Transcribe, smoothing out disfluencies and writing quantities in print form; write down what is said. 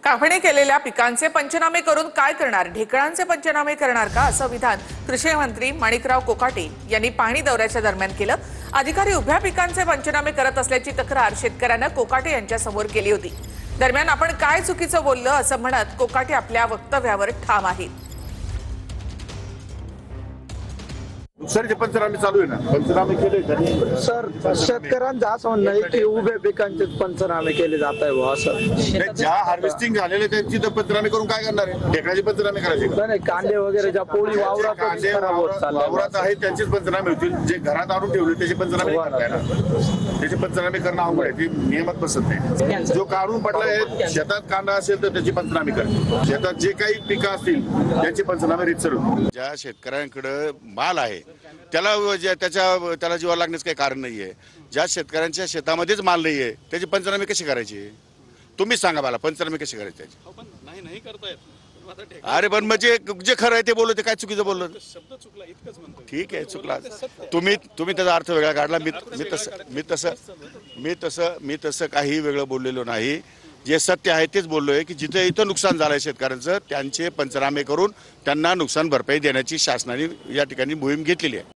कापणी केलेल्या पिकांचे पंचनामे करून काय करणार? ढेकळांचे पंचनामे करणार का, असं विधान कृषी मंत्री माणिकराव कोकाटे यांनी पाहणी दौऱ्याच्या दरम्यान केलं। अधिकारी उभ्या पिकांचे पंचनामे करत असल्याची तक्रार शेतकऱ्यांना कोकाटे यांच्या समोर केली होती। दरम्यान आपण काय चुकीचं बोललं असं म्हणत कोकाटे आपल्या वक्तव्यावर ठाम आहेत। नुकसानीचे पंचनामे चालू आहे ना, पंचनामे केले त्यांनी। सर, शेतकऱ्यांचं असं म्हणणं आहे की उभ्या पिकांचे पंचनामे केले जात आहे बुवा असं। ज्या हार्वेस्टिंग झालेले त्यांची तर पंचनामे करून काय करणार आहे? ढेकळाचे पंचनामे करायचे का? नाही, कांदे वगैरे ज्या पोळी वावरात कांदे खराब होत चालले वावरात आहेत त्यांचेच पंचनामे होतील। जे घरात आणून ठेवले त्याचे पंचनामे नाही करताय ना, त्याचे पंचनामे करणं अवघड आहे, ते नियमात बसत नाही। जो काढून पडला आहे, शेतात कांदा असेल तर त्याची पंचनामे करते, शेतात जे काही पिकं असतील त्यांचे पंचनामे रीतसर होतील। ज्या शेतकऱ्यांकडे माल आहे त्याला त्याला जीवा लागण्याचं काही कारण नाहीये। ज्या शेतकऱ्यांच्या शेतामध्येच माल नाहीये त्याचे पंचनामे कसे करायचे? तुम्हीच सांगा मला, पंचनामे कसे करायचे त्याचे? नाही करतायत। अरे पण म्हणजे जे खरं आहे ते बोललो, ते काय चुकीचं बोललो? शब्द चुकला इतकंच म्हणतो। ठीक आहे, चुकला। तुम्ही त्याचा अर्थ वेगळा काढला। मी तसं काही वेगळं बोललेलो नाही। जे सत्य आहे तेच बोललोय की जिथे इथं नुकसान झालंय शेतकऱ्यांचं त्यांचे पंचनामे करून त्यांना नुकसान भरपाई देण्याची शासनाने या ठिकाणी मोहीम घेतलेली आहे।